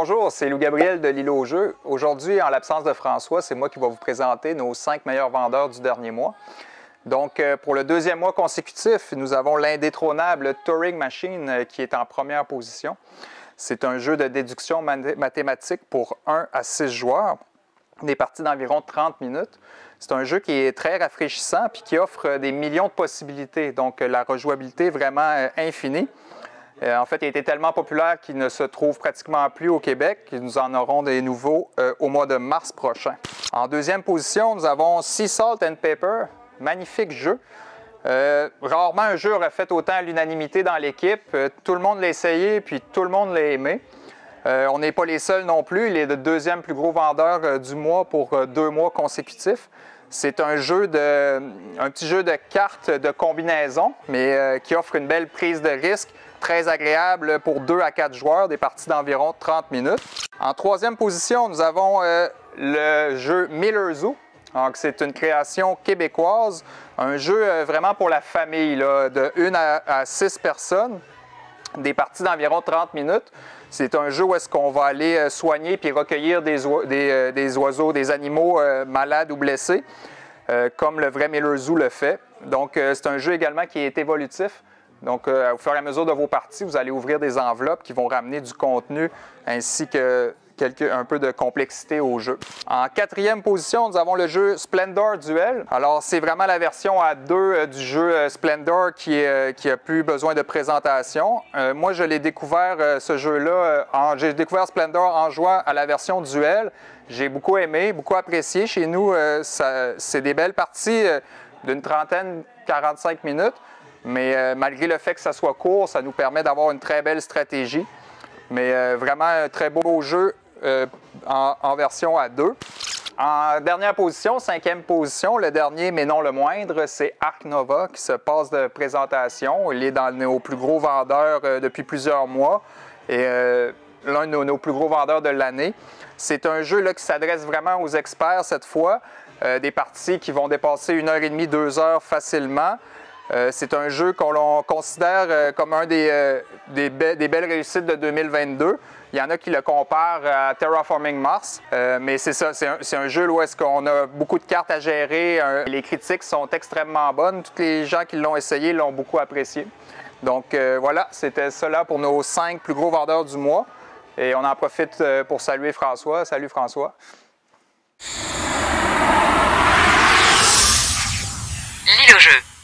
Bonjour, c'est Lou Gabriel de l'île aux jeux. Aujourd'hui, en l'absence de François, c'est moi qui vais vous présenter nos 5 meilleurs vendeurs du dernier mois. Donc, pour le deuxième mois consécutif, nous avons l'indétrônable Turing Machine qui est en première position. C'est un jeu de déduction mathématique pour 1 à 6 joueurs, des parties d'environ 30 minutes. C'est un jeu qui est très rafraîchissant et qui offre des millions de possibilités, donc la rejouabilité est vraiment infinie. En fait, il a été tellement populaire qu'il ne se trouve pratiquement plus au Québec. Nous en aurons des nouveaux au mois de mars prochain. En deuxième position, nous avons Sea Salt and Pepper, magnifique jeu. Rarement un jeu aurait fait autant à l'unanimité dans l'équipe. Tout le monde l'a essayé, puis tout le monde l'a aimé. On n'est pas les seuls non plus. Il est le deuxième plus gros vendeur du mois pour 2 mois consécutifs. C'est un petit jeu de cartes de combinaison, mais qui offre une belle prise de risque, très agréable pour 2 à 4 joueurs, des parties d'environ 30 minutes. En troisième position, nous avons le jeu Miller Zoo. C'est une création québécoise, un jeu vraiment pour la famille, là, de 1 à 6 personnes, des parties d'environ 30 minutes. C'est un jeu où est-ce qu'on va aller soigner puis recueillir des oiseaux, des animaux malades ou blessés, comme le vrai Miller Zoo le fait. Donc, c'est un jeu également qui est évolutif. Donc, au fur et à mesure de vos parties, vous allez ouvrir des enveloppes qui vont ramener du contenu ainsi que un peu de complexité au jeu. En quatrième position, nous avons le jeu Splendor Duel. Alors, c'est vraiment la version à 2 du jeu Splendor qui a plus besoin de présentation. Moi, je l'ai découvert, ce jeu-là, j'ai découvert Splendor en jouant à la version Duel. J'ai beaucoup aimé, beaucoup apprécié. Chez nous, c'est des belles parties d'une trentaine, 45 minutes. Mais malgré le fait que ça soit court, ça nous permet d'avoir une très belle stratégie. Mais vraiment un très beau jeu en version à 2. En dernière position, 5e position, le dernier mais non le moindre, c'est Ark Nova qui se passe de présentation. Il est dans nos plus gros vendeurs depuis plusieurs mois et l'un de nos plus gros vendeurs de l'année. C'est un jeu là, qui s'adresse vraiment aux experts cette fois. Des parties qui vont dépasser 1h30, 2 heures facilement. C'est un jeu qu'on considère comme un des belles réussites de 2022. Il y en a qui le comparent à Terraforming Mars, mais c'est ça, c'est un jeu où est-ce qu'on a beaucoup de cartes à gérer. Les critiques sont extrêmement bonnes. Tous les gens qui l'ont essayé l'ont beaucoup apprécié. Donc voilà, c'était cela pour nos 5 plus gros vendeurs du mois. Et on en profite pour saluer François. Salut François. L'île aux jeux.